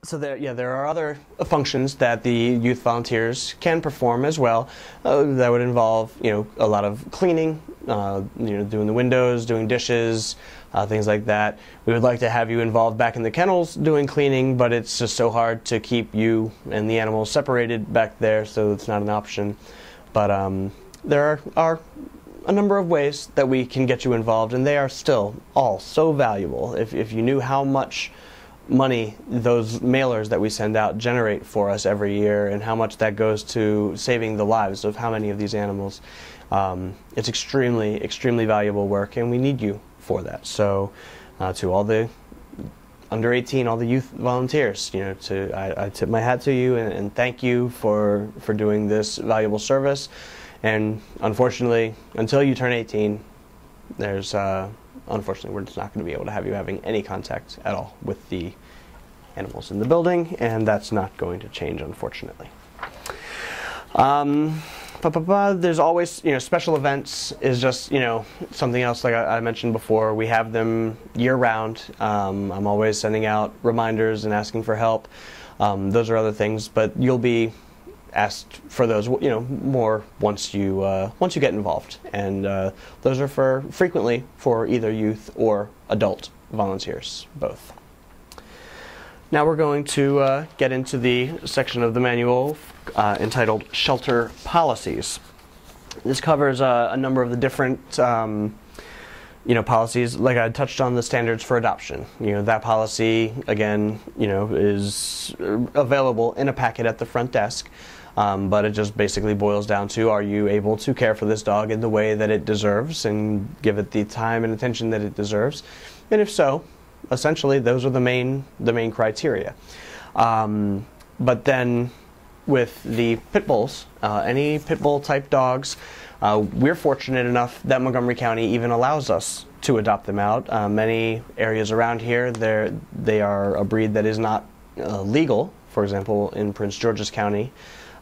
So there are other functions that the youth volunteers can perform as well. That would involve, a lot of cleaning, doing the windows, doing dishes, things like that. We would like to have you involved back in the kennels doing cleaning, but it's just so hard to keep you and the animals separated back there, so it's not an option. But there are a number of ways that we can get you involved, and they are still all so valuable. If you knew how much money those mailers that we send out generate for us every year and how much that goes to saving the lives of how many of these animals, it's extremely, extremely valuable work, and we need you for that. So to all the under 18, all the youth volunteers, I tip my hat to you and thank you for doing this valuable service. And unfortunately, until you turn 18, unfortunately, we're just not going to be able to have you having any contact at all with the animals in the building, and that's not going to change, unfortunately. There's always, special events is just, something else like I mentioned before. We have them year-round. I'm always sending out reminders and asking for help. Those are other things, but you'll be asked for those, more once you get involved, and those are frequently for either youth or adult volunteers, both. Now we're going to get into the section of the manual entitled Shelter Policies. This covers a number of the different policies. Like I touched on, the standards for adoption. That policy again, is available in a packet at the front desk. But it just basically boils down to, are you able to care for this dog in the way that it deserves and give it the time and attention that it deserves? And if so, essentially those are the main criteria. But then with the pit bulls, any pit bull type dogs, we're fortunate enough that Montgomery County even allows us to adopt them out. Many areas around here, they are a breed that is not legal. For example, in Prince George's County,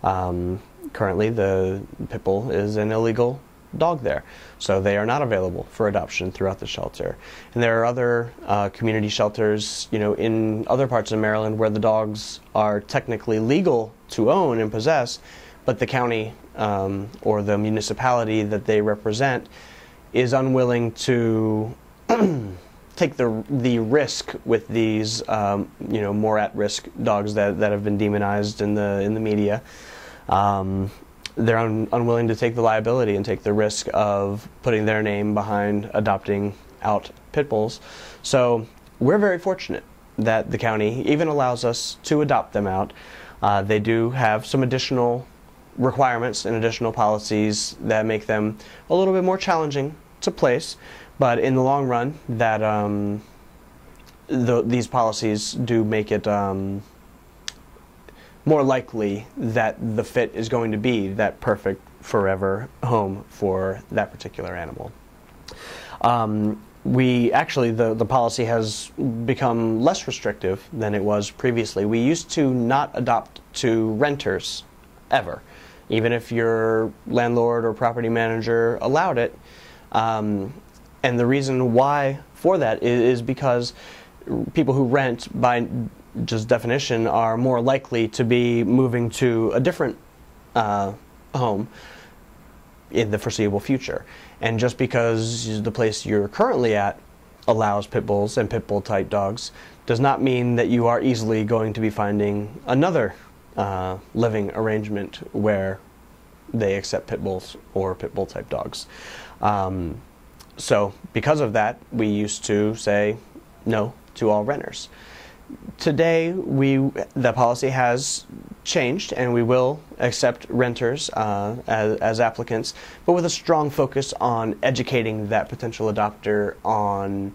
currently the pit bull is an illegal dog there, so they are not available for adoption throughout the shelter. And there are other community shelters, in other parts of Maryland where the dogs are technically legal to own and possess, but the county or the municipality that they represent is unwilling to take the risk with these more at-risk dogs that have been demonized in the media. They're unwilling to take the liability and take the risk of putting their name behind adopting out pit bulls. So we're very fortunate that the county even allows us to adopt them out. They do have some additional requirements and additional policies that make them a little bit more challenging to place, but in the long run, that these policies do make it more likely that the fit is going to be that perfect forever home for that particular animal. The policy has become less restrictive than it was previously. We used to not adopt to renters ever, even if your landlord or property manager allowed it. And the reason why for that is because people who rent, by just definition, are more likely to be moving to a different home in the foreseeable future. And just because the place you're currently at allows pit bulls and pit bull type dogs does not mean that you are easily going to be finding another living arrangement where they accept pit bulls or pit bull type dogs. So because of that, we used to say no to all renters. Today, the policy has changed, and we will accept renters as applicants, but with a strong focus on educating that potential adopter on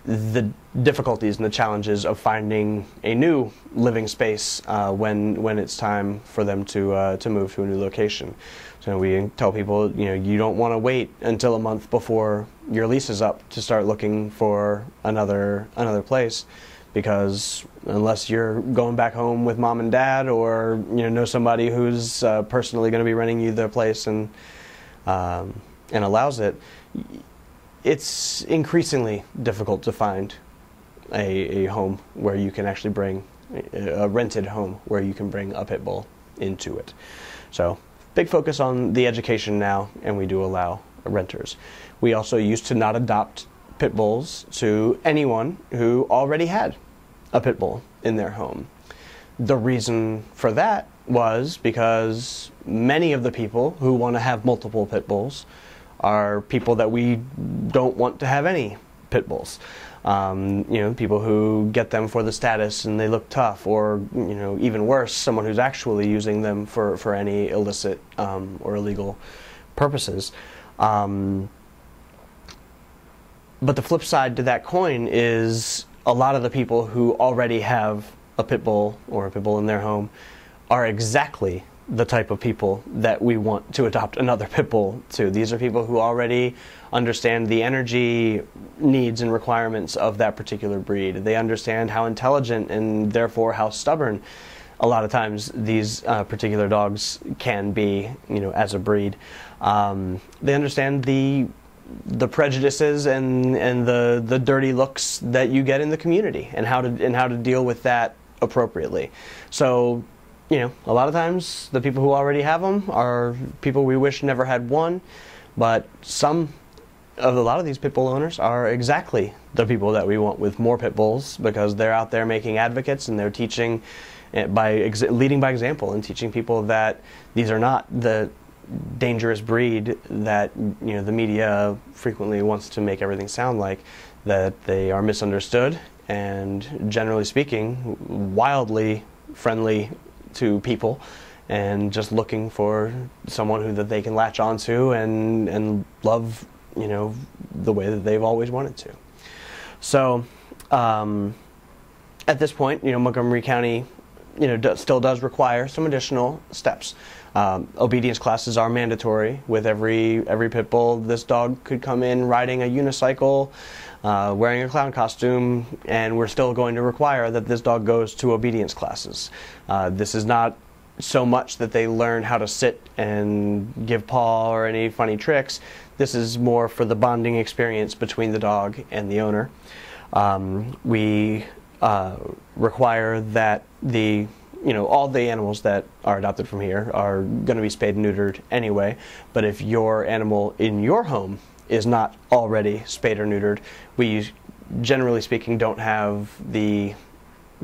the difficulties and the challenges of finding a new living space when it's time for them to move to a new location. So we tell people, you don't want to wait until a month before your lease is up to start looking for another place, because unless you're going back home with mom and dad, or know somebody who's personally going to be renting you their place and allows it, it's increasingly difficult to find a home where you can actually bring a rented home where you can bring a pit bull into it. So big focus on the education now, and we do allow renters. We also used to not adopt pit bulls to anyone who already had a pit bull in their home. The reason for that was because many of the people who want to have multiple pit bulls are people that we don't want to have any pit bulls. People who get them for the status and they look tough, or even worse, someone who's actually using them for any illicit or illegal purposes. But the flip side to that coin is a lot of the people who already have a pit bull or a pit bull in their home are exactly the type of people that we want to adopt another pit bull to. These are people who already understand the energy needs and requirements of that particular breed. They understand how intelligent and therefore how stubborn a lot of times these particular dogs can be, as a breed. They understand the prejudices and the dirty looks that you get in the community, and how to deal with that appropriately. So, a lot of times the people who already have them are people we wish never had one, but a lot of these pit bull owners are exactly the people that we want with more pit bulls, because they're out there making advocates, and they're teaching leading by example, and teaching people that these are not the dangerous breed that the media frequently wants to make everything sound like, that they are misunderstood and, generally speaking, wildly friendly to people, and just looking for someone that they can latch onto and love, the way that they've always wanted to. So at this point, Montgomery County still does require some additional steps. Obedience classes are mandatory with every pit bull. This dog could come in riding a unicycle, wearing a clown costume, and we're still going to require that this dog goes to obedience classes. This is not so much that they learn how to sit and give paw or any funny tricks. This is more for the bonding experience between the dog and the owner. We require that all the animals that are adopted from here are going to be spayed and neutered anyway. But if your animal in your home is not already spayed or neutered, we, generally speaking, don't have the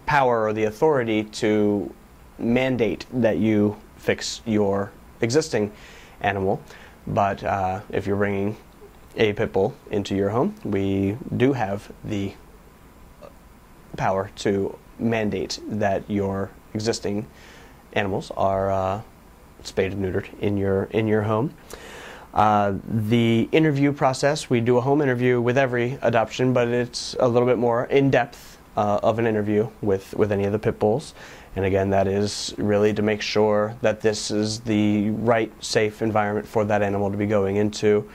power or the authority to mandate that you fix your existing animal. But if you're bringing a pit bull into your home, we do have the power to mandate that your existing animals are spayed and neutered in your home. The interview process, we do a home interview with every adoption, but it's a little bit more in-depth of an interview with any of the pit bulls. And again, that is really to make sure that this is the right, safe environment for that animal to be going into,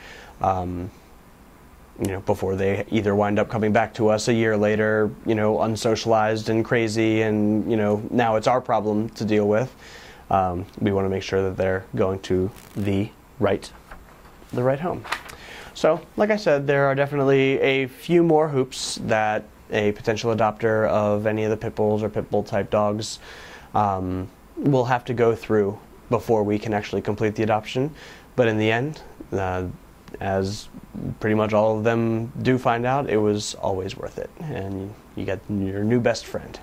before they either wind up coming back to us a year later, unsocialized and crazy, and, now it's our problem to deal with. We want to make sure that they're going to the right home. So, like I said, there are definitely a few more hoops that a potential adopter of any of the pit bulls or pit bull type dogs will have to go through before we can actually complete the adoption. But in the end, as pretty much all of them do find out, it was always worth it, and you get your new best friend.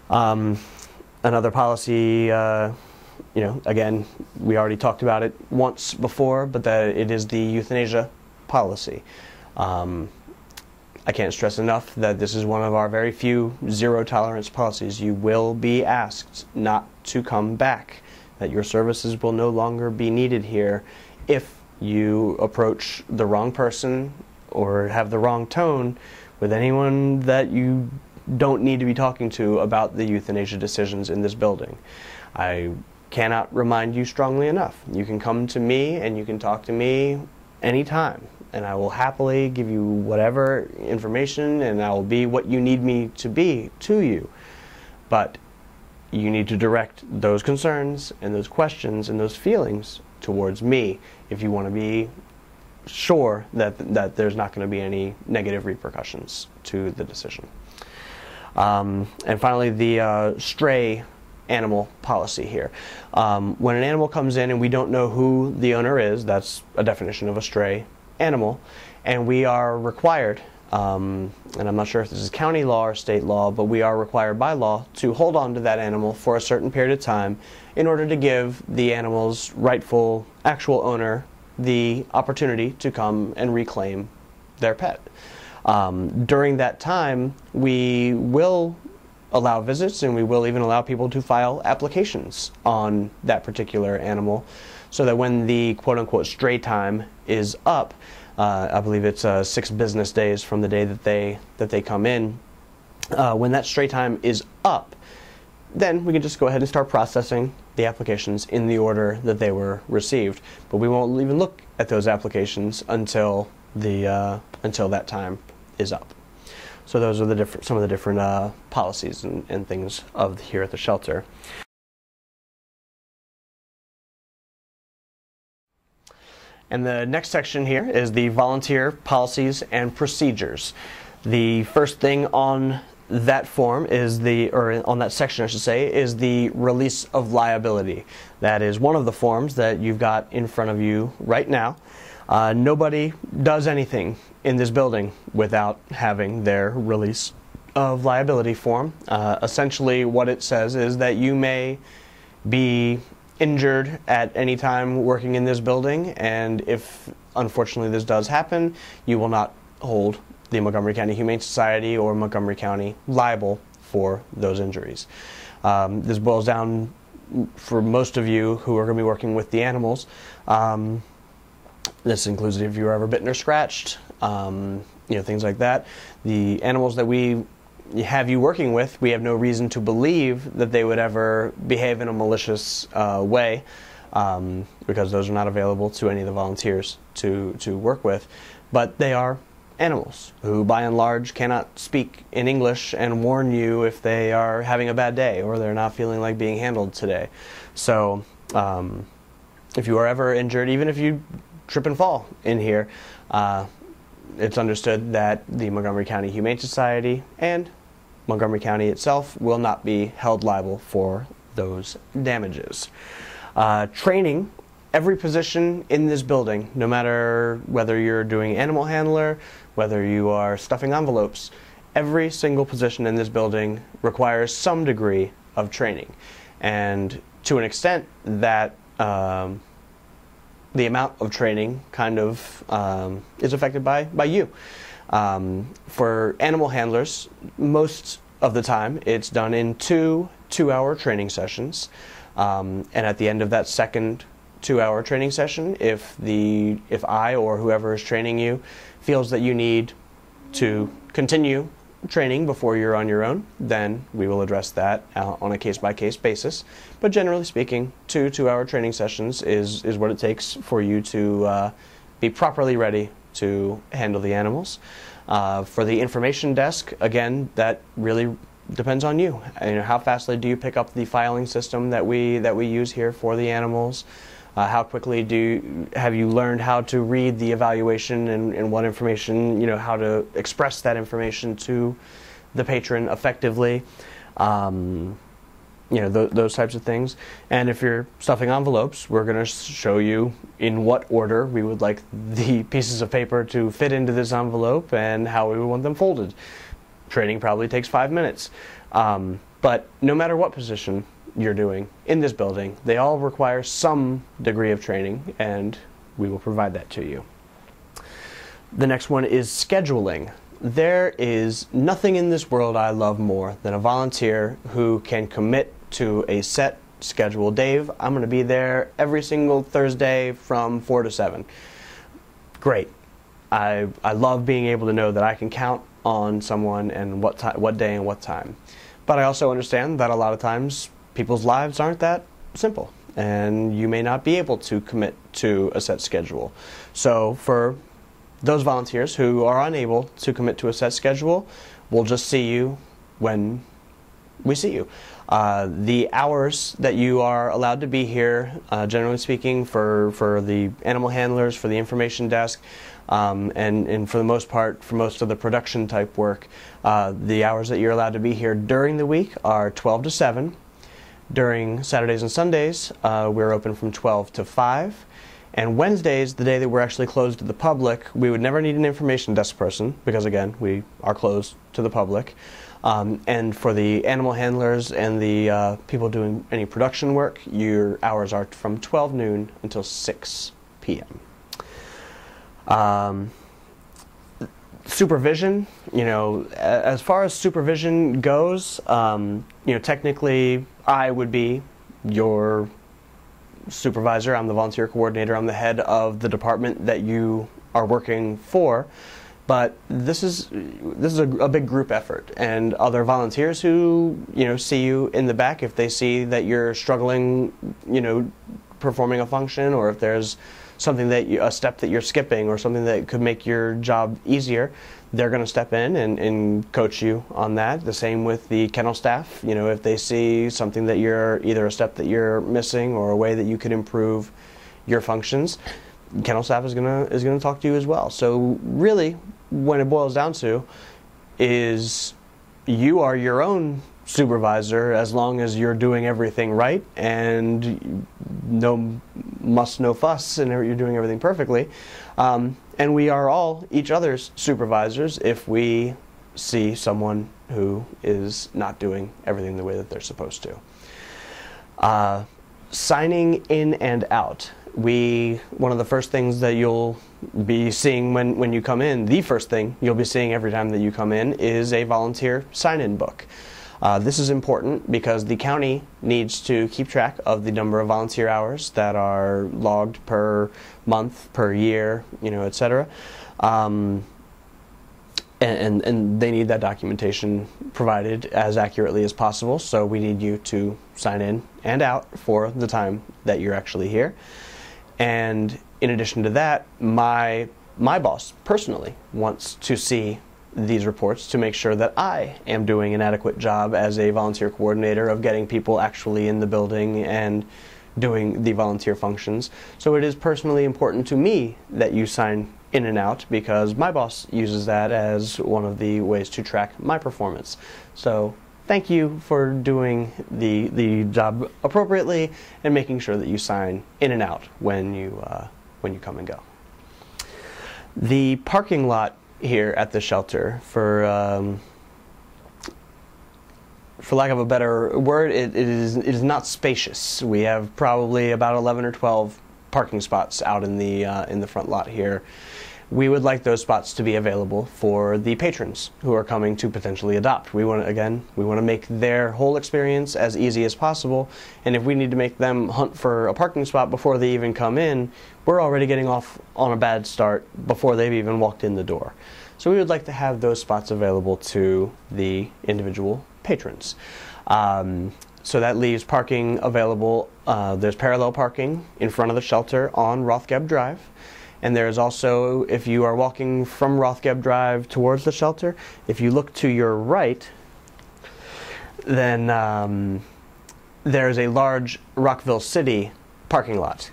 Another policy, again, we already talked about it once before, but that it is the euthanasia policy. I can't stress enough that this is one of our very few zero tolerance policies. You will be asked not to come back, that your services will no longer be needed here if you approach the wrong person or have the wrong tone with anyone that you don't need to be talking to about the euthanasia decisions in this building. I cannot remind you strongly enough. You can come to me and you can talk to me anytime, and I will happily give you whatever information, and I will be what you need me to be to you. But you need to direct those concerns and those questions and those feelings towards me if you want to be sure that there's not going to be any negative repercussions to the decision. And finally, the stray animal policy here. When an animal comes in and we don't know who the owner is, that's a definition of a stray animal, and we are required, and I'm not sure if this is county law or state law, but we are required by law to hold on to that animal for a certain period of time in order to give the animal's rightful actual owner the opportunity to come and reclaim their pet. During that time, we will allow visits, and we will even allow people to file applications on that particular animal, so that when the quote-unquote stray time is up, I believe it's 6 business days from the day that they come in, when that stray time is up, then we can just go ahead and start processing the applications in the order that they were received. But we won't even look at those applications until that time is up. So those are some of the different policies and things of here at the shelter. And the next section here is the volunteer policies and procedures. The first thing on that form is on that section I should say, is the release of liability. That is one of the forms that you've got in front of you right now. Nobody does anything in this building without having their release of liability form. Essentially what it says is that you may be injured at any time working in this building, and if unfortunately this does happen, you will not hold the Montgomery County Humane Society or Montgomery County liable for those injuries. This boils down, for most of you who are going to be working with the animals, this includes if you were ever bitten or scratched, things like that. The animals that we have you working with, we have no reason to believe that they would ever behave in a malicious way, because those are not available to any of the volunteers to work with. But they are animals who, by and large, cannot speak in English and warn you if they are having a bad day or they're not feeling like being handled today. So if you are ever injured, even if you trip and fall in here, it's understood that the Montgomery County Humane Society and Montgomery County itself will not be held liable for those damages. Training, every position in this building, no matter whether you're doing animal handler, whether you are stuffing envelopes, every single position in this building requires some degree of training. And to an extent that the amount of training kind of is affected by you. For animal handlers, most of the time it's done in two-hour training sessions, and at the end of that second 2-hour training session, if I or whoever is training you feels that you need to continue training before you're on your own, then we will address that on a case-by-case basis. But generally speaking, 2-hour training sessions is what it takes for you to be properly ready to handle the animals. For the information desk, again, that really depends on you. How fastly do you pick up the filing system that we use here for the animals? How quickly have you learned how to read the evaluation and what information, how to express that information to the patron effectively? Those types of things. And if you're stuffing envelopes, we're going to show you in what order we would like the pieces of paper to fit into this envelope and how we would want them folded. Training probably takes 5 minutes. But no matter what position you're doing in this building, they all require some degree of training, and we will provide that to you. The next one is scheduling. There is nothing in this world I love more than a volunteer who can commit to a set schedule. Dave, I'm going to be there every single Thursday from 4 to 7. Great. I love being able to know that I can count on someone and what day and what time. But I also understand that a lot of times people's lives aren't that simple, and you may not be able to commit to a set schedule. So for those volunteers who are unable to commit to a set schedule, we'll just see you when we see you. The hours that you are allowed to be here, generally speaking, for the animal handlers, for the information desk, and for the most part, for most of the production type work, the hours that you're allowed to be here during the week are 12 to 7. During Saturdays and Sundays, we're open from 12 to 5. And Wednesdays, the day that we're actually closed to the public, we would never need an information desk person because, again, we are closed to the public. And for the animal handlers and the people doing any production work, your hours are from 12 noon until 6 p.m. Supervision, as far as supervision goes, technically I would be your supervisor. I'm the volunteer coordinator. I'm the head of the department that you are working for. But this is a big group effort, and other volunteers who see you in the back, if they see that you're struggling, performing a function, or if there's something a step that you're skipping, or something that could make your job easier, they're going to step in and coach you on that. The same with the kennel staff. If they see something that you're either a step that you're missing or a way that you could improve your functions, kennel staff is gonna talk to you as well. So really, when it boils down to, is you are your own supervisor as long as you're doing everything right and no muss, no fuss, and you're doing everything perfectly. And we are all each other's supervisors if we see someone who is not doing everything the way that they're supposed to. Signing in and out. One of the first things that you'll be seeing when you come in, the first thing you'll be seeing every time that you come in is a volunteer sign-in book. This is important because the county needs to keep track of the number of volunteer hours that are logged per month, per year, etc. And they need that documentation provided as accurately as possible, so we need you to sign in and out for the time that you're actually here. And in addition to that, my boss personally wants to see these reports to make sure that I am doing an adequate job as a volunteer coordinator of getting people actually in the building and doing the volunteer functions. So it is personally important to me that you sign in and out because my boss uses that as one of the ways to track my performance. So thank you for doing the job appropriately and making sure that you sign in and out when you come and go. The parking lot here at the shelter, for lack of a better word, it is not spacious. We have probably about 11 or 12 parking spots out in the front lot here. We would like those spots to be available for the patrons who are coming to potentially adopt. We want to make their whole experience as easy as possible, and if we need to make them hunt for a parking spot before they even come in, we're already getting off on a bad start before they've even walked in the door. So we would like to have those spots available to the individual patrons. So that leaves parking available. There's parallel parking in front of the shelter on Rothgeb Drive. And there's also, if you are walking from Rothgeb Drive towards the shelter, if you look to your right, then there's a large Rockville City parking lot,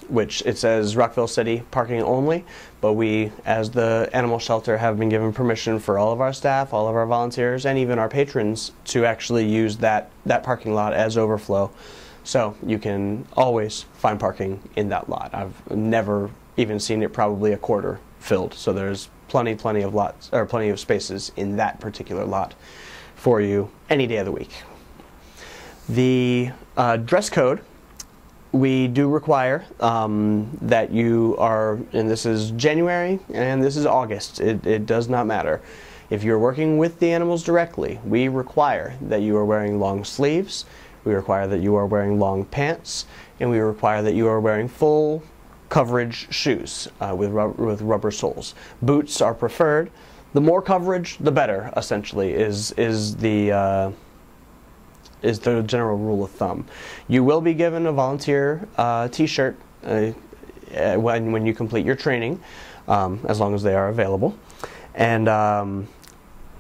which it says Rockville City parking only, but we, as the animal shelter, have been given permission for all of our staff, all of our volunteers, and even our patrons to actually use that parking lot as overflow. So you can always find parking in that lot. I've never even seen it probably a quarter filled, so there's plenty of lots, or plenty of spaces in that particular lot for you any day of the week. The dress code, we do require that you are, and this is January and this is August, it does not matter. If you're working with the animals directly, we require that you are wearing long sleeves, we require that you are wearing long pants, and we require that you are wearing full coverage shoes with rubber soles. Boots are preferred. The more coverage, the better, essentially, is the general rule of thumb. You will be given a volunteer t-shirt when you complete your training, as long as they are available. And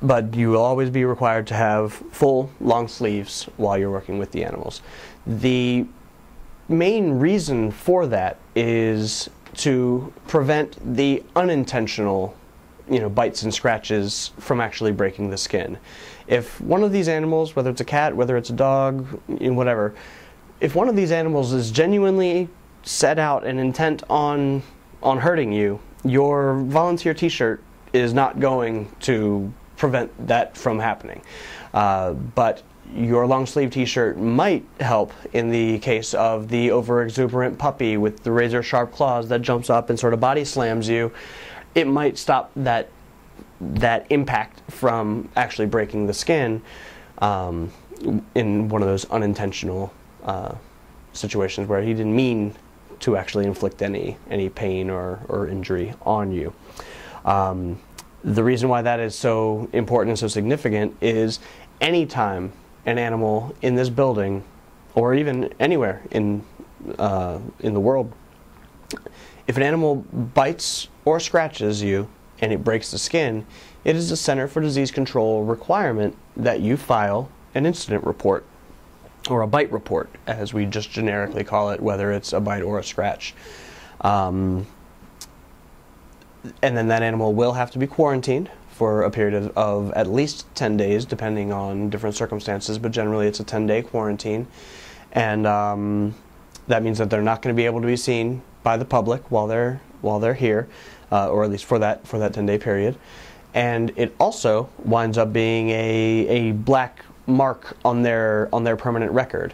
but you will always be required to have full long sleeves while you're working with the animals. The main reason for that is to prevent the unintentional, bites and scratches from actually breaking the skin. If one of these animals, whether it's a cat, whether it's a dog, whatever, if one of these animals is genuinely set out and intent on hurting you, your volunteer t-shirt is not going to prevent that from happening. But your long sleeve t-shirt might help in the case of the over exuberant puppy with the razor sharp claws that jumps up and sort of body slams you. It might stop that impact from actually breaking the skin in one of those unintentional situations where he didn't mean to actually inflict any pain or injury on you. The reason why that is so important and so significant is anytime an animal in this building, or even anywhere in the world, if an animal bites or scratches you and it breaks the skin, it is a Center for Disease Control requirement that you file an incident report, or a bite report, as we just generically call it, whether it's a bite or a scratch. And then that animal will have to be quarantined for a period of at least 10 days, depending on different circumstances, but generally it's a 10-day quarantine. And that means that they're not going to be able to be seen by the public while they're here, or at least for that 10-day period. And it also winds up being a black mark on their permanent record.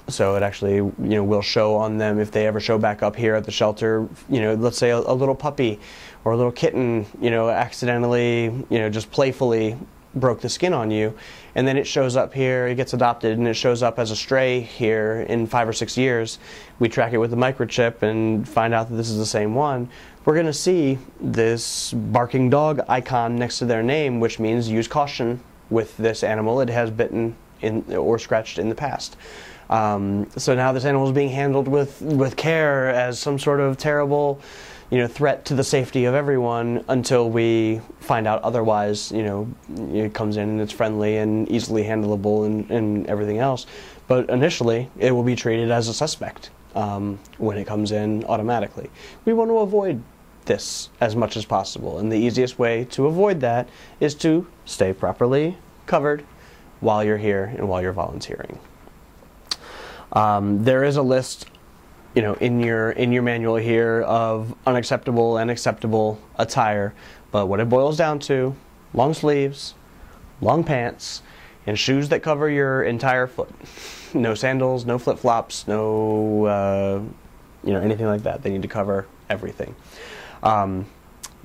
So it actually, will show on them if they ever show back up here at the shelter. Let's say a little puppy or a little kitten, accidentally, just playfully broke the skin on you, and then it shows up here, it gets adopted, and it shows up as a stray here in 5 or 6 years. We track it with a microchip and find out that this is the same one. We're going to see this barking dog icon next to their name, which means use caution with this animal. It has bitten or scratched in the past. So now this animal is being handled with care as some sort of terrible, threat to the safety of everyone, until we find out otherwise. It comes in and it's friendly and easily handleable and everything else. But initially, it will be treated as a suspect when it comes in automatically. We want to avoid this as much as possible, and the easiest way to avoid that is to stay properly covered while you're here and while you're volunteering. There is a list, in your manual here of unacceptable and acceptable attire, but what it boils down to: long sleeves, long pants, and shoes that cover your entire foot. No sandals, no flip-flops, no anything like that. They need to cover everything.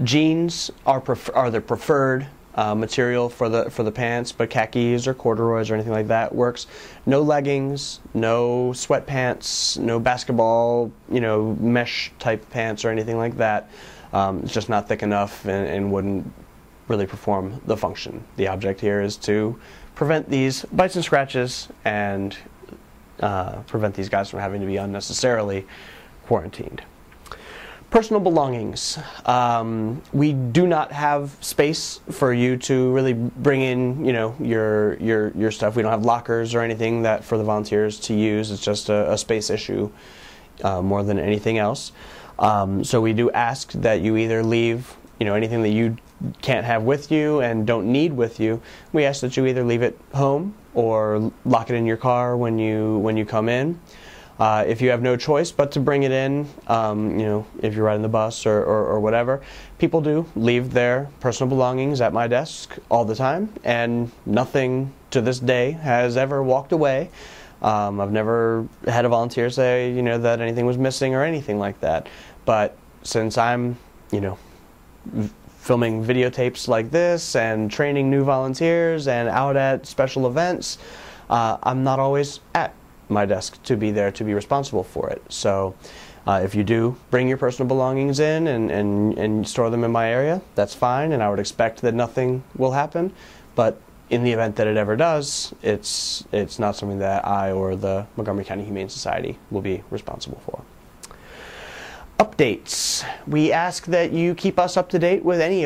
Jeans are the preferred material for the pants, but khakis or corduroys or anything like that works. No leggings, no sweatpants, no basketball, mesh type pants or anything like that. It's just not thick enough and wouldn't really perform the function. The object here is to prevent these bites and scratches and prevent these guys from having to be unnecessarily quarantined. Personal belongings. We do not have space for you to really bring in, your stuff. We don't have lockers or anything that for the volunteers to use. It's just a space issue more than anything else. So we do ask that you either leave, anything that you can't have with you and don't need with you. We ask that you either leave it home or lock it in your car when you come in. If you have no choice but to bring it in, if you're riding the bus or whatever, people do leave their personal belongings at my desk all the time, and nothing to this day has ever walked away. I've never had a volunteer say, that anything was missing or anything like that. But since I'm, filming videotapes like this and training new volunteers and out at special events, I'm not always at my desk to be there to be responsible for it. So if you do bring your personal belongings in and store them in my area, that's fine, and I would expect that nothing will happen. But in the event that it ever does, it's not something that I or the Montgomery County Humane Society will be responsible for. Updates. We ask that you keep us up to date with any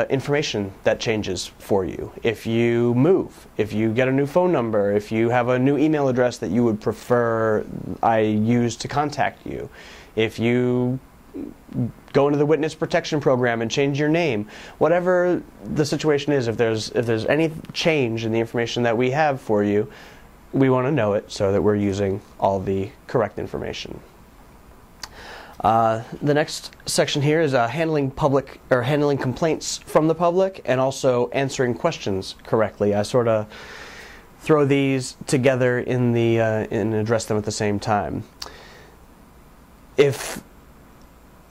information that changes for you. If you move, if you get a new phone number, if you have a new email address that you would prefer I use to contact you, if you go into the witness protection program and change your name, whatever the situation is, if there's any change in the information that we have for you, we want to know it so that we're using all the correct information. The next section here is handling complaints from the public and also answering questions correctly. I sort of throw these together and address them at the same time. If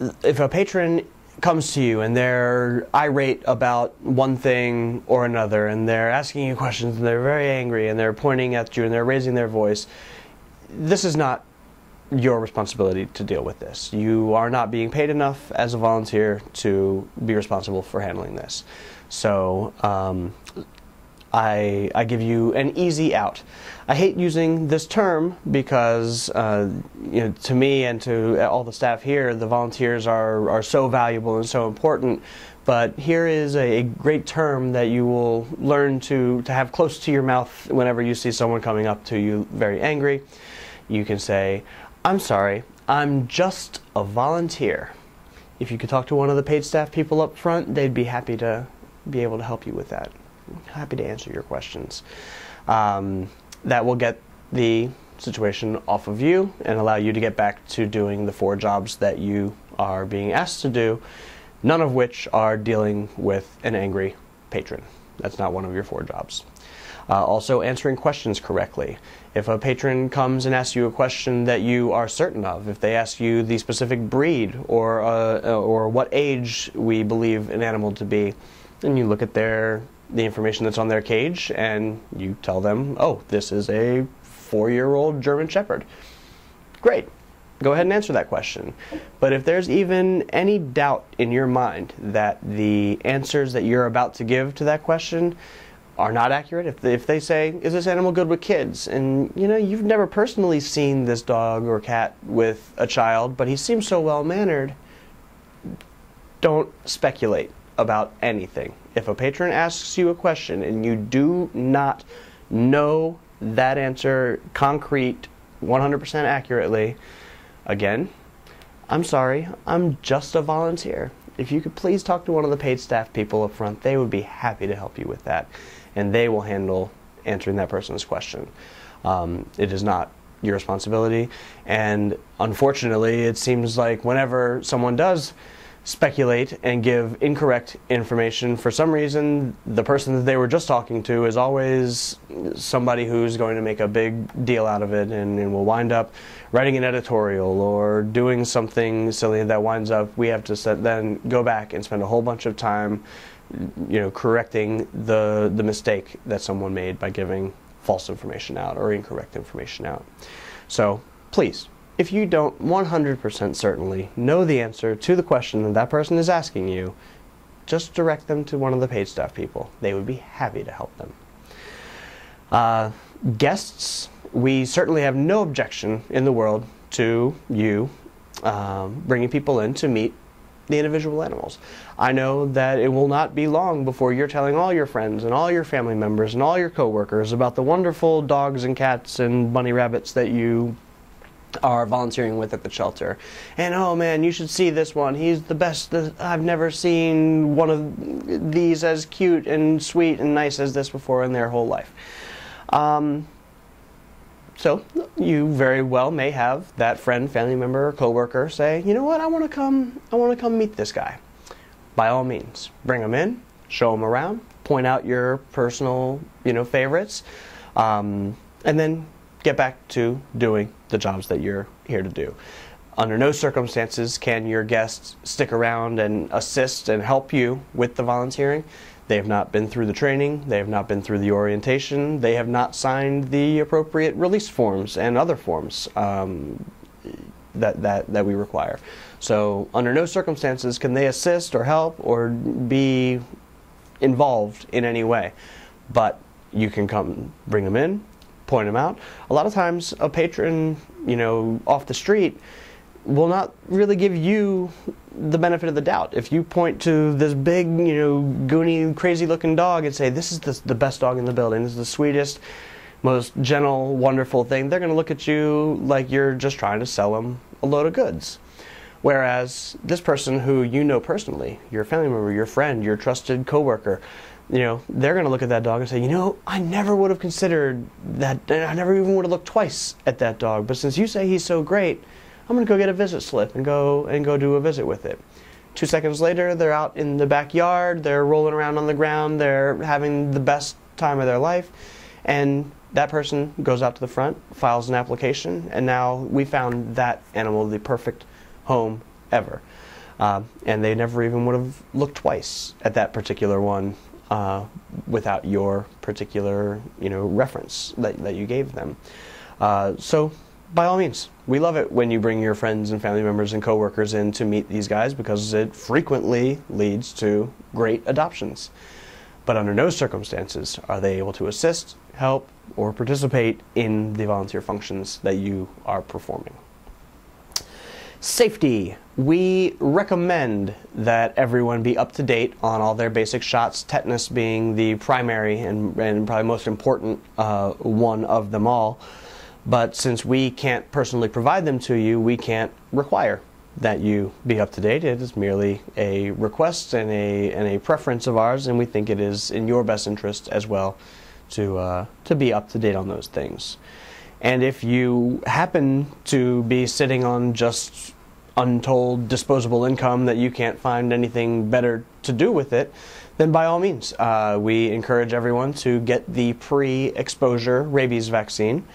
a patron comes to you and they're irate about one thing or another and they're asking you questions and they're very angry and they're pointing at you and they're raising their voice, this is not your responsibility to deal with this. You are not being paid enough as a volunteer to be responsible for handling this. So I give you an easy out. I hate using this term because to me and to all the staff here, the volunteers are so valuable and so important. But here is a great term that you will learn to have close to your mouth whenever you see someone coming up to you very angry. You can say, "I'm sorry, I'm just a volunteer." If you could talk to one of the paid staff people up front, they'd be happy to be able to help you with that. Happy to answer your questions. That will get the situation off of you and allow you to get back to doing the 4 jobs that you are being asked to do, none of which are dealing with an angry patron. That's not one of your 4 jobs. Also, answering questions correctly. If a patron comes and asks you a question that you are certain of, if they ask you the specific breed or what age we believe an animal to be, then you look at the information that's on their cage and you tell them, "Oh, this is a 4-year-old German Shepherd." Great. Go ahead and answer that question. But if there's even any doubt in your mind that the answers that you're about to give to that question are not accurate, if they say, "Is this animal good with kids?" and you've never personally seen this dog or cat with a child, but he seems so well-mannered, don't speculate about anything. If a patron asks you a question and you do not know that answer concrete 100% accurately, again, "I'm sorry, I'm just a volunteer." If you could please talk to one of the paid staff people up front, they would be happy to help you with that, and they will handle answering that person's question. It is not your responsibility, and unfortunately, it seems like whenever someone does speculate and give incorrect information, for some reason, the person that they were just talking to is always somebody who's going to make a big deal out of it and will wind up writing an editorial or doing something silly that winds up, we have to then go back and spend a whole bunch of time correcting the mistake that someone made by giving false information out or incorrect information out. So please, if you don't 100% certainly know the answer to the question that that person is asking you, just direct them to one of the paid staff people. They would be happy to help them. Guests, we certainly have no objection in the world to you bringing people in to meet the individual animals. I know that it will not be long before you're telling all your friends and all your family members and all your coworkers about the wonderful dogs and cats and bunny rabbits that you are volunteering with at the shelter. And "Oh man, you should see this one. He's the best. I've never seen one of these as cute and sweet and nice as this before in their whole life." So you very well may have that friend, family member, or coworker say, "You know what? I want to come meet this guy." By all means, bring him in, show him around, point out your personal, favorites, and then get back to doing the jobs that you're here to do. Under no circumstances can your guests stick around and assist and help you with the volunteering. They have not been through the training, they have not been through the orientation, they have not signed the appropriate release forms and other forms that we require. So under no circumstances can they assist or help or be involved in any way. But you can come, bring them in, point them out. A lot of times a patron, off the street will not really give you the benefit of the doubt. If you point to this big, goony, crazy-looking dog and say, this is the best dog in the building, this is the sweetest, most gentle, wonderful thing, they're going to look at you like you're just trying to sell them a load of goods. Whereas this person who you know personally, your family member, your friend, your trusted coworker, they're going to look at that dog and say, I never would have considered that, I never even would have looked twice at that dog, but since you say he's so great, I'm going to go get a visit slip and go do a visit with it. 2 seconds later, they're out in the backyard, they're rolling around on the ground, they're having the best time of their life, and that person goes out to the front, files an application, and now we found that animal the perfect home ever. And they never even would have looked twice at that particular one without your particular reference that you gave them. So by all means, we love it when you bring your friends and family members and coworkers in to meet these guys, because it frequently leads to great adoptions. But under no circumstances are they able to assist, help, or participate in the volunteer functions that you are performing. Safety. We recommend that everyone be up to date on all their basic shots, tetanus being the primary and probably most important one of them all. But since we can't personally provide them to you, we can't require that you be up to date. It is merely a request and a preference of ours, and we think it is in your best interest as well to be up to date on those things. And if you happen to be sitting on just untold disposable income that you can't find anything better to do with it, then by all means, we encourage everyone to get the pre-exposure rabies vaccine.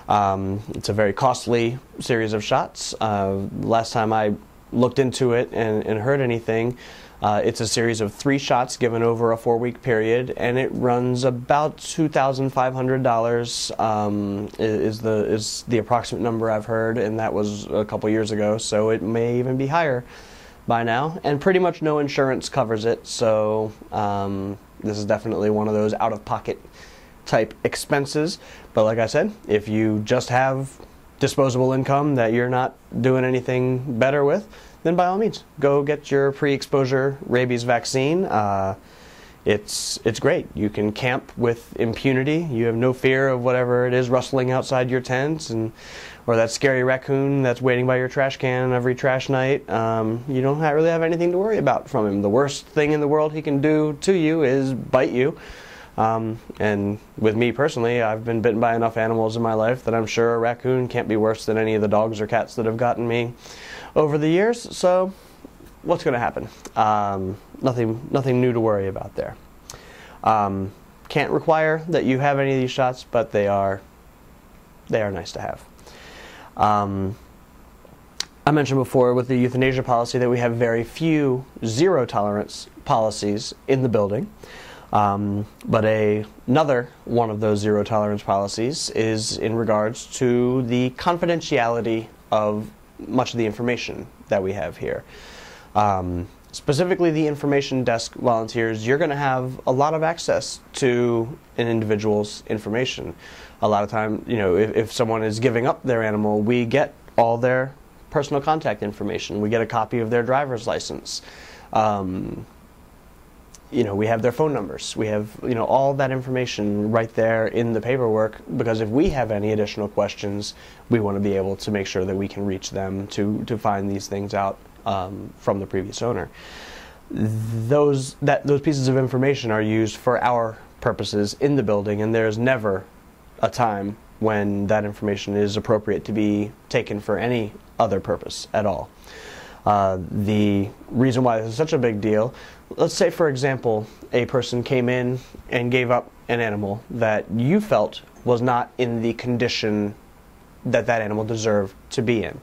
It's a very costly series of shots. Last time I looked into it and heard anything, it's a series of 3 shots given over a 4-week period, and it runs about $2,500 is the approximate number I've heard, and that was a couple years ago, so it may even be higher by now. And pretty much no insurance covers it, so this is definitely one of those out-of-pocket type expenses. But like I said, if you just have disposable income that you're not doing anything better with, then by all means, go get your pre-exposure rabies vaccine. It's great. You can camp with impunity. You have no fear of whatever it is rustling outside your tent, or that scary raccoon that's waiting by your trash can every trash night. You don't really have anything to worry about from him. The worst thing in the world he can do to you is bite you. And with me personally, I've been bitten by enough animals in my life that I'm sure a raccoon can't be worse than any of the dogs or cats that have gotten me over the years. So what's going to happen? Nothing new to worry about there. Can't require that you have any of these shots, but they are nice to have. I mentioned before with the euthanasia policy that we have very few zero tolerance policies in the building. But another one of those zero tolerance policies is in regards to the confidentiality of much of the information that we have here. Specifically the information desk volunteers, you're going to have a lot of access to an individual's information. A lot of time, if someone is giving up their animal, we get all their personal contact information. We get a copy of their driver's license. We have their phone numbers. We have, all that information right there in the paperwork, because if we have any additional questions, we want to be able to make sure that we can reach them to find these things out from the previous owner. Those pieces of information are used for our purposes in the building, and there's never a time when that information is appropriate to be taken for any other purpose at all. The reason why this is such a big deal, let's say for example a person came in and gave up an animal that you felt was not in the condition that animal deserved to be in,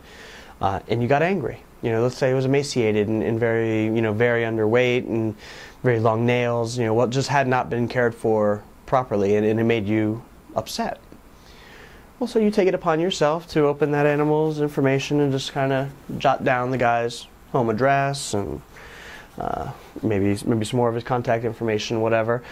and you got angry. Let's say it was emaciated and very very underweight and very long nails, what just had not been cared for properly, and it made you upset. Well, so you take it upon yourself to open that animal's information and just kind of jot down the guy's home address and maybe some more of his contact information, whatever.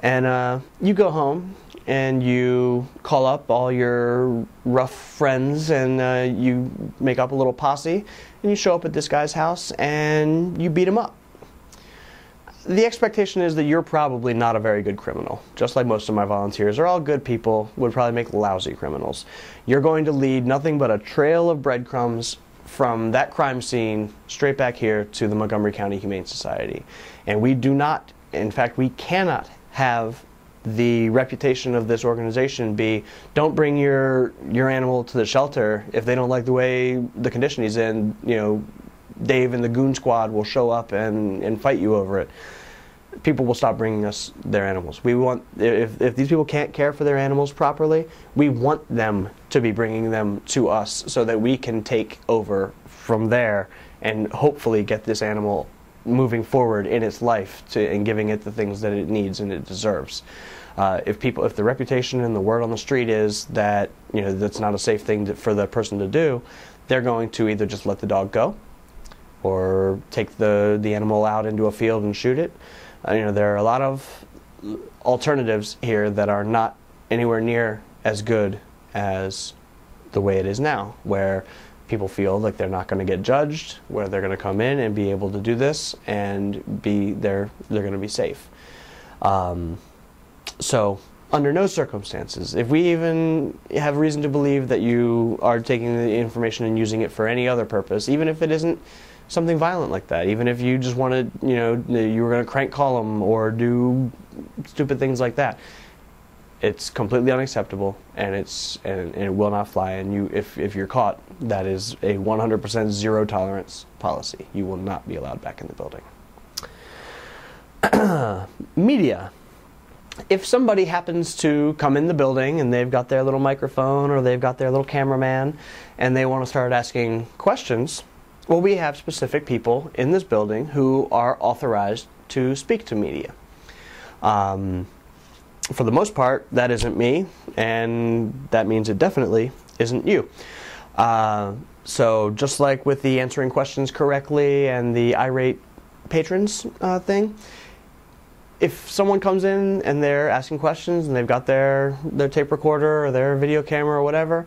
And you go home and you call up all your rough friends, and you make up a little posse, and you show up at this guy's house and you beat him up. The expectation is that you're probably not a very good criminal. Just like most of my volunteers are all good people, would probably make lousy criminals. You're going to lead nothing but a trail of breadcrumbs from that crime scene straight back here to the Montgomery County Humane Society. And we do not, in fact, we cannot have the reputation of this organization be, don't bring your animal to the shelter if they don't like the way the condition he's in. You know, Dave and the goon squad will show up and fight you over it. People will stop bringing us their animals. We want, if these people can't care for their animals properly, we want them to be bringing them to us so that we can take over from there and hopefully get this animal moving forward in its life and giving it the things that it needs and it deserves. If the reputation and the word on the street is that, you know, that's not a safe thing for the person to do, they're going to either just let the dog go or take the animal out into a field and shoot it. You know, there are a lot of alternatives here that are not anywhere near as good as the way it is now, where people feel like they're not going to get judged, where they're going to come in and be able to do this and they're going to be safe. So under no circumstances, if we even have reason to believe that you are taking the information and using it for any other purpose, even if it isn't something violent like that, even if you just wanted, you know, you were going to crank call them or do stupid things like that, it's completely unacceptable, and it will not fly. And if you're caught, that is a 100% zero tolerance policy. You will not be allowed back in the building. Media. If somebody happens to come in the building and they've got their little microphone or they've got their little cameraman and they want to start asking questions, well, we have specific people in this building who are authorized to speak to media. For the most part, that isn't me, and that means it definitely isn't you. So just like with the answering questions correctly and the irate patrons thing, if someone comes in and they're asking questions and they've got their tape recorder or their video camera or whatever,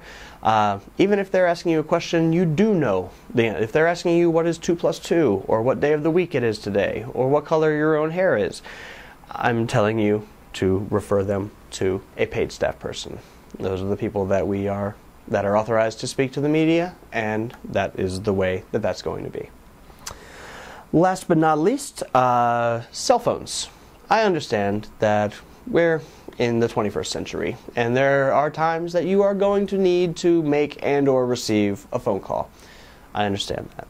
even if they're asking you a question you do know, if they're asking you what is 2 plus 2 or what day of the week it is today or what color your own hair is, I'm telling you to refer them to a paid staff person. Those are the people that are authorized to speak to the media, and that is the way that that's going to be. Last but not least, cell phones. I understand that we're in the 21st century, and there are times that you are going to need to make and or receive a phone call. I understand that.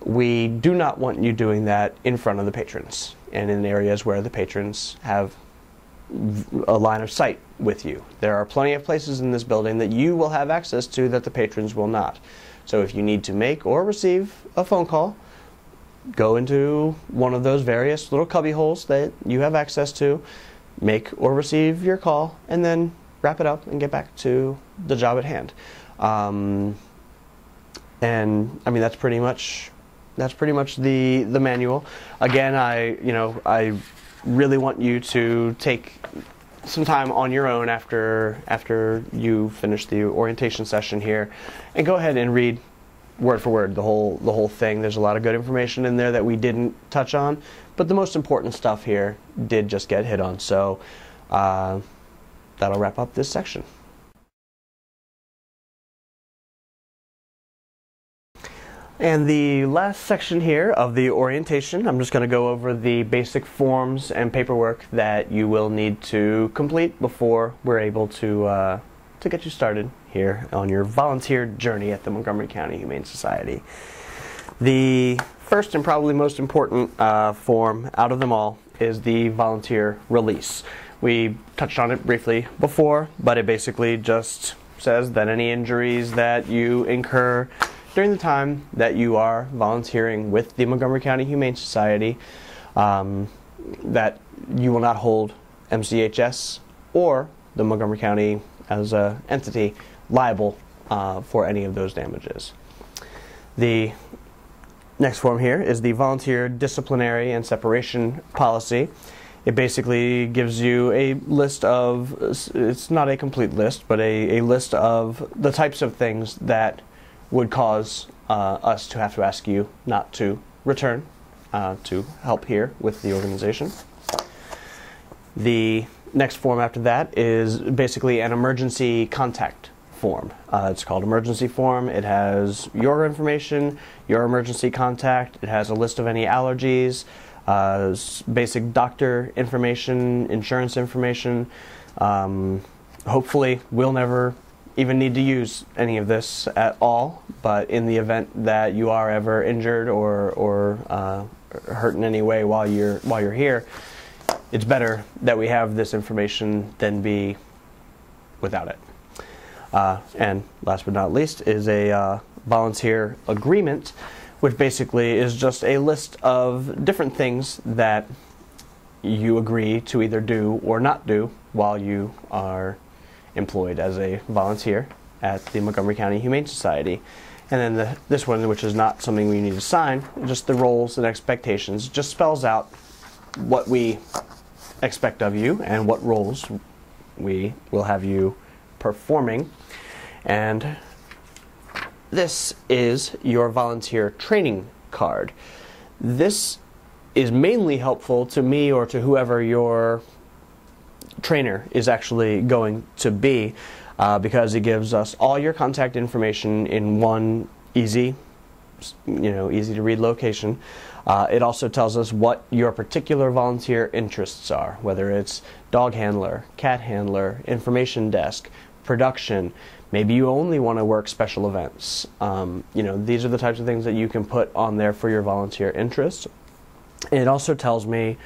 We do not want you doing that in front of the patrons and in areas where the patrons have a line of sight with you. There are plenty of places in this building that you will have access to that the patrons will not. So if you need to make or receive a phone call, go into one of those various little cubby holes that you have access to, make or receive your call, and then wrap it up and get back to the job at hand. And I mean, that's pretty much the manual. Again, I really want you to take some time on your own after you finish the orientation session here, and go ahead and read word for word the whole thing. There's a lot of good information in there that we didn't touch on, but the most important stuff here did just get hit on. So that'll wrap up this section. And the last section here of the orientation, I'm just going to go over the basic forms and paperwork that you will need to complete before we're able to get you started here on your volunteer journey at the Montgomery County Humane Society. The first and probably most important form out of them all is the volunteer release. We touched on it briefly before, but it basically just says that any injuries that you incur during the time that you are volunteering with the Montgomery County Humane Society, that you will not hold MCHS or the Montgomery County as an entity liable for any of those damages. The next form here is the volunteer disciplinary and separation policy. It basically gives you a list of, it's not a complete list, but a list of the types of things that would cause us to have to ask you not to return to help here with the organization. The next form after that is basically an emergency contact form. It's called emergency form. It has your information, your emergency contact. It has a list of any allergies, basic doctor information, insurance information. Hopefully we'll never even need to use any of this at all, but in the event that you are ever injured or hurt in any way while you're here, it's better that we have this information than be without it. And last but not least is a volunteer agreement, which basically is just a list of different things that you agree to either do or not do while you are employed as a volunteer at the Montgomery County Humane Society. And then this one, which is not something we need to sign, just the roles and expectations, just spells out what we expect of you and what roles we will have you performing. And this is your volunteer training card. This is mainly helpful to me or to whoever your trainer is actually going to be, because it gives us all your contact information in one easy to read location. It also tells us what your particular volunteer interests are, whether it's dog handler, cat handler, information desk, production. Maybe you only want to work special events. These are the types of things that you can put on there for your volunteer interests. And it also tells me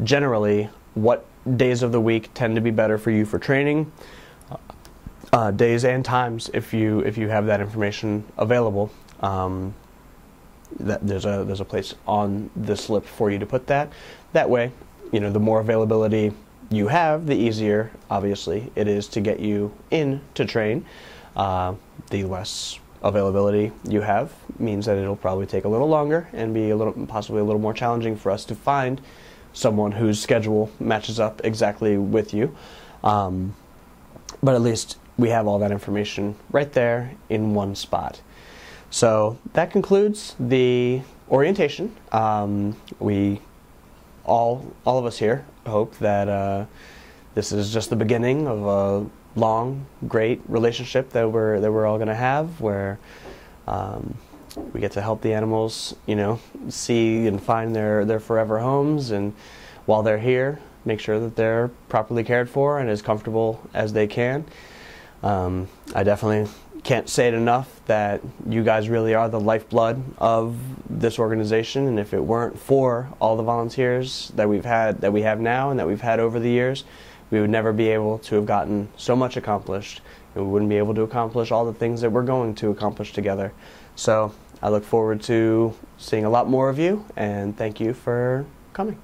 generally what days of the week tend to be better for you for training, days and times if you have that information available. There's a place on the slip for you to put that. That way, the more availability you have, the easier, obviously, it is to get you in to train. The less availability you have means that it'll probably take a little longer and be possibly a little more challenging for us to find someone whose schedule matches up exactly with you. But at least we have all that information right there in one spot. So that concludes the orientation. We all of us here hope that this is just the beginning of a long, great relationship that we're all going to have, where we get to help the animals, see and find their forever homes, and while they're here, make sure that they're properly cared for and as comfortable as they can. I definitely can't say it enough that you guys really are the lifeblood of this organization, and if it weren't for all the volunteers that we have now and that we've had over the years, we would never be able to have gotten so much accomplished, and we wouldn't be able to accomplish all the things that we're going to accomplish together. So I look forward to seeing a lot more of you, and thank you for coming.